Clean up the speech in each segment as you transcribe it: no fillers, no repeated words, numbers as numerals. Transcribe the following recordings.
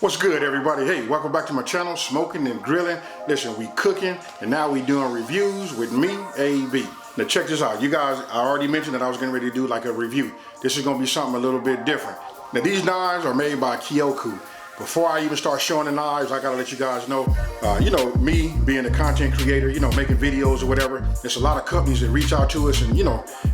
What's good, everybody? Hey, welcome back to my channel, Smoking and Grilling. Listen, we cooking and now we doing reviews with me, AB. Now check this out. You guys, I already mentioned that I was getting ready to do like a review. This is gonna be something a little bit different. Now these knives are made by Kyoku. Before I even start showing the knives, I gotta let you guys know, me being a content creator, making videos or whatever, there's a lot of companies that reach out to us and,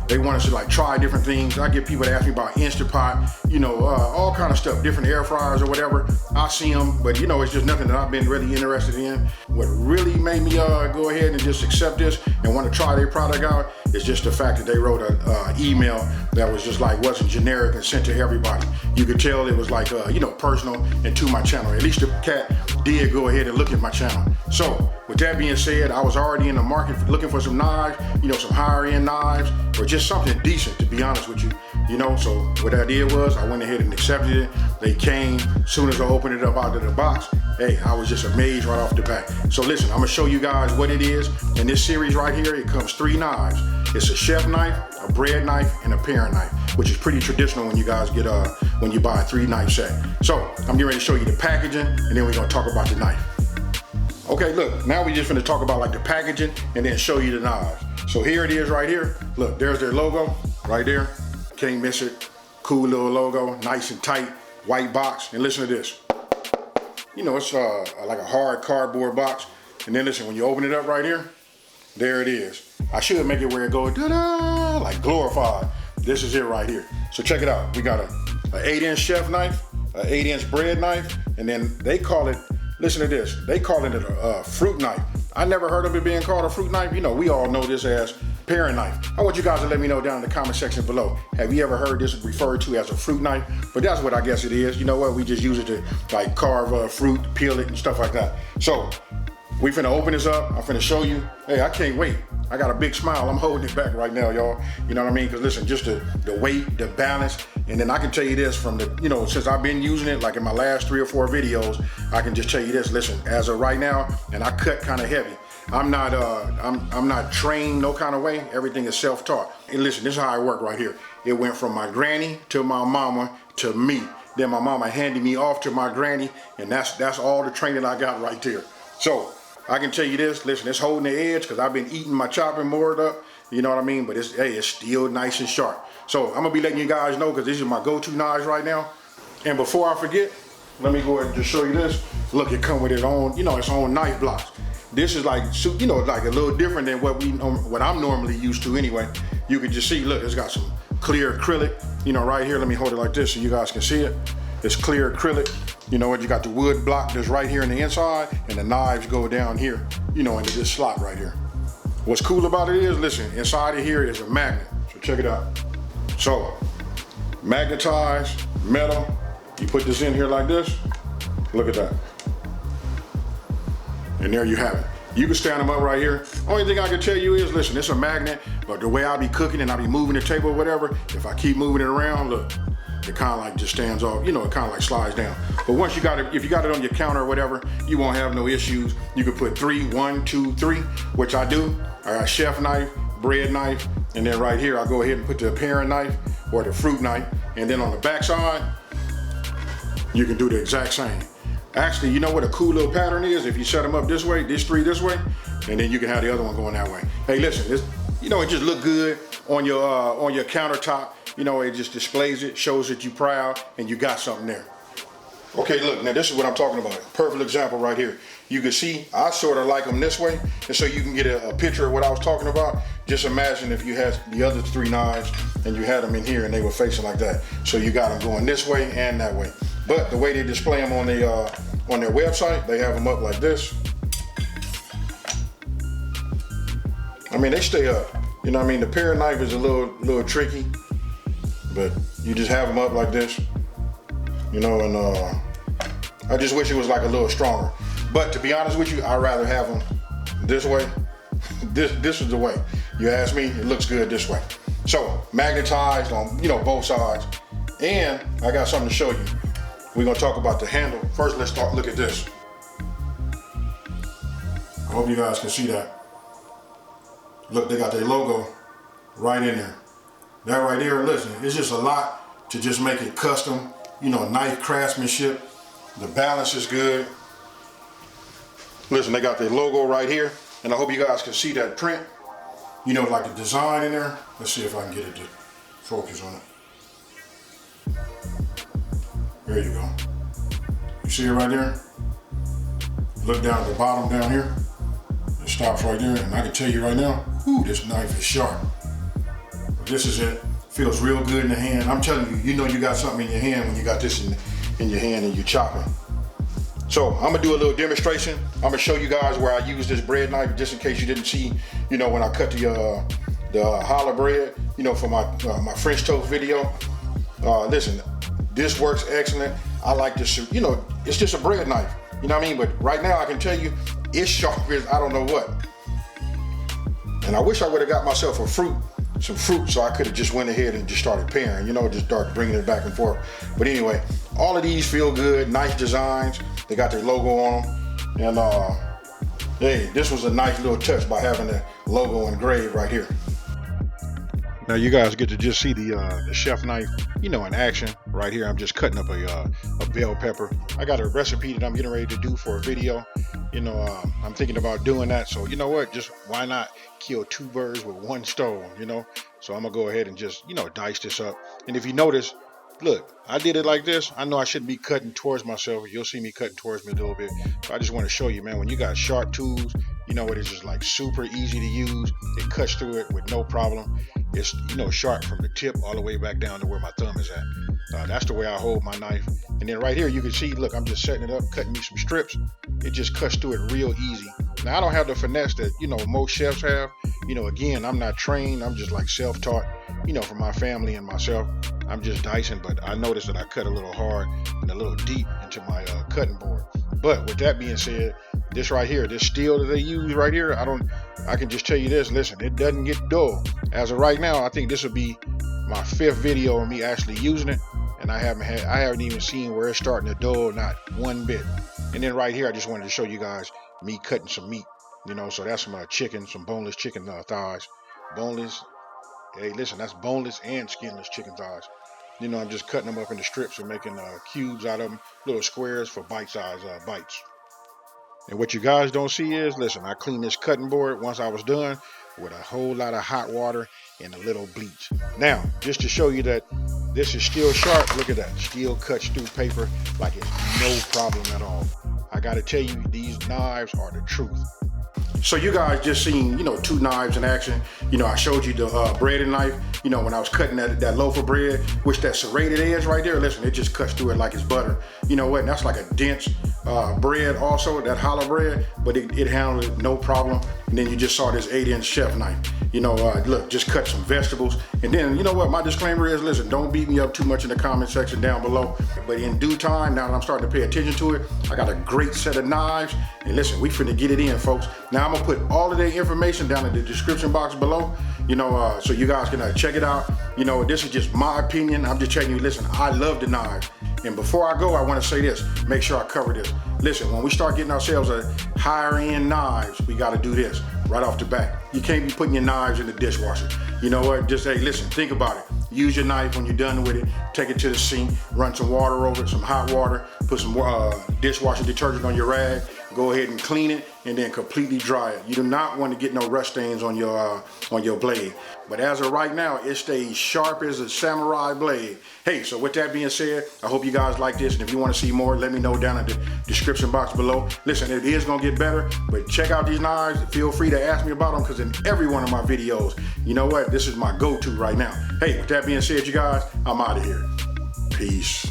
they want us to like try different things. I get people that ask me about Instant Pot, all kind of stuff, different air fryers or whatever. I see them, but it's just nothing that I've been really interested in. What really made me go ahead and just accept this and want to try their product out is just the fact that they wrote an email that was just like, wasn't generic and sent to everybody. You could tell it was like, personal and to my channel. At least the cat did go ahead and look at my channel. So with that being said, I was already in the market looking for some knives, some higher end knives or just something decent, to be honest with you. So what I did was I went ahead and accepted it. They came as soon as I opened it up out of the box. Hey, I was just amazed right off the bat. So listen, I'm gonna show you guys what it is. In this series right here, it comes 3 knives. It's a chef knife, a bread knife, and a paring knife, which is pretty traditional when you guys get when you buy a 3-knife set. So I'm getting ready to show you the packaging, and then we're gonna talk about the knife. Okay, look, now we just gonna talk about like the packaging and then show you the knives. So here it is right here. Look, there's their logo right there. Can't miss it. Cool little logo, nice and tight, white box. And listen to this. It's like a hard cardboard box. And then listen, when you open it up right here, there it is. I should make it where it goes da-da, like glorified. This is it right here. So check it out. We got an 8-inch chef knife, an 8-inch bread knife, and then they call it, listen to this, they call it a fruit knife. I never heard of it being called a fruit knife. We all know this as paring knife. I want you guys to let me know down in the comment section below. Have you ever heard this referred to as a fruit knife? But that's what I guess it is. You know what? We just use it to like carve fruit, peel it, and stuff like that. So we finna open this up. I'm finna show you. Hey, I can't wait. I got a big smile. I'm holding it back right now, y'all. You know what I mean? Because listen, just the weight, the balance, and then I can tell you this from the, since I've been using it, like in my last 3 or 4 videos, I can just tell you this. Listen, as of right now, and I cut kind of heavy. I'm not trained no kind of way. Everything is self-taught. And listen, this is how it worked right here. It went from my granny to my mama to me. Then my mama handed me off to my granny, and that's all the training I got right there. So I can tell you this, listen, it's holding the edge because I've been eating my chopping board up, you know what I mean? But it's still nice and sharp. So I'm gonna be letting you guys know because these are my go-to knives right now. And before I forget, let me go ahead and just show you this. Look, it comes with its own, its own knife blocks. This is like, like a little different than what I'm normally used to anyway. You can just see, look, it's got some clear acrylic, right here. Let me hold it like this so you guys can see it. It's clear acrylic. You got the wood block that's right here in the inside, and the knives go down here, into this slot right here. What's cool about it is, listen, inside of here is a magnet. So check it out. So, magnetized metal. You put this in here like this. Look at that. And there you have it. You can stand them up right here. Only thing I can tell you is, listen, it's a magnet, but the way I be cooking and I be moving the table or whatever, if I keep moving it around, look, it kind of like just stands off, it kind of like slides down. But once you got it, if you got it on your counter or whatever, you won't have no issues. You can put 3, 1, 2, 3, which I do. I got chef knife, bread knife, and then right here, I go ahead and put the paring knife or the fruit knife. And then on the back side, you can do the exact same. Actually, you know what a cool little pattern is? If you set them up this way, this 3 this way, and then you can have the other one going that way. Hey, listen, this, it just look good on your countertop. It just displays it, shows that you're proud, and you got something there. Okay, look, now this is what I'm talking about. Perfect example right here. You can see, I sort of like them this way, and so you can get a picture of what I was talking about. Just imagine if you had the other 3 knives, and you had them in here, and they were facing like that. So you got them going this way and that way. But the way they display them on their website, they have them up like this. I mean, they stay up. The paring knife is a little tricky, but you just have them up like this. And I just wish it was like a little stronger. But to be honest with you, I'd rather have them this way. This is the way. You ask me, it looks good this way. So magnetized on both sides. And I got something to show you. We're gonna talk about the handle. First, let's look at this. I hope you guys can see that. Look, they got their logo right in there. That right there, listen, it's just a lot to just make it custom, knife craftsmanship. The balance is good. Listen, they got their logo right here, and I hope you guys can see that print. You know, like the design in there. Let's see if I can get it to focus on it. There you go. You see it right there? Look down at the bottom down here. It stops right there, and I can tell you right now, ooh, this knife is sharp. But this is it. Feels real good in the hand. I'm telling you, you know you got something in your hand when you got this in your hand and you're chopping. So I'm gonna do a little demonstration. I'm gonna show you guys where I use this bread knife, just in case you didn't see, you know, when I cut the challah bread, you know, for my French toast video. Listen, this works excellent. I like this, you know, it's just a bread knife, you know what I mean? But right now I can tell you, it's sharp as I don't know what. And I wish I would have got myself some fruit, so I could have just went ahead and just started pairing, you know, just start bringing it back and forth. But anyway, all of these feel good, nice designs. They got their logo on them. And hey, this was a nice little touch by having the logo engraved right here. Now you guys get to just see the chef knife, you know, in action. Right here, I'm just cutting up a bell pepper. I got a recipe that I'm getting ready to do for a video. You know, I'm thinking about doing that. So you know what, just why not kill two birds with one stone, you know? So I'm gonna go ahead and just, you know, dice this up. And if you notice, look, I did it like this. I know I shouldn't be cutting towards myself. You'll see me cutting towards me a little bit. But I just want to show you, man, when you got sharp tools, you know, it is just like super easy to use. It cuts through it with no problem. It's, you know, sharp from the tip all the way back down to where my thumb is at. That's the way I hold my knife. And then right here, you can see, look, I'm just setting it up, cutting me some strips. It just cuts through it real easy. Now, I don't have the finesse that, you know, most chefs have. You know, again, I'm not trained. I'm just like self-taught, you know, from my family and myself. I'm just dicing, but I noticed that I cut a little hard and a little deep into my cutting board. But with that being said, this right here, this steel that they use right here, I can just tell you this, listen, it doesn't get dull. As of right now, I think this will be my 5th video of me actually using it, and I haven't even seen where it's starting to dull, not one bit. And then right here, I just wanted to show you guys me cutting some meat, you know, so that's some chicken, some boneless chicken thighs. Boneless, hey, listen, that's boneless and skinless chicken thighs. You know, I'm just cutting them up into strips and making cubes out of them, little squares for bite-sized bites. And what you guys don't see is, listen, I cleaned this cutting board once I was done with a whole lot of hot water and a little bleach. Now, just to show you that this is still sharp, look at that. Still cuts through paper like it's no problem at all. I gotta tell you, these knives are the truth. So you guys just seen, you know, 2 knives in action. You know, I showed you the breading knife, you know, when I was cutting that loaf of bread, which that serrated edge right there, listen, it just cuts through it like it's butter. You know what, and that's like a dense bread also, that challah bread, but it handled it no problem. And then you just saw this 8-inch chef knife. You know, look, just cut some vegetables. And then, you know what, my disclaimer is, listen, don't beat me up too much in the comment section down below. But in due time, now that I'm starting to pay attention to it, I got a great set of knives. And listen, we finna get it in, folks. Now I'm gonna put all of their information down in the description box below, you know, so you guys can check it out. You know, this is just my opinion. I'm just telling you, listen, I love the knives. And before I go, I wanna say this, make sure I cover this. Listen, when we start getting ourselves a higher end knives, we gotta do this right off the bat. You can't be putting your knives in the dishwasher. You know what, just hey, listen, think about it. Use your knife when you're done with it, take it to the sink, run some water over it, some hot water, put some dishwashing detergent on your rag, go ahead and clean it, and then completely dry it. You do not want to get no rust stains on your blade. But as of right now, it stays sharp as a samurai blade. Hey, so with that being said, I hope you guys like this, and if you want to see more, let me know down in the description box below. Listen, it is going to get better, but check out these knives. Feel free to ask me about them, because in every one of my videos, you know what, this is my go-to right now. Hey, with that being said, you guys, I'm out of here. Peace.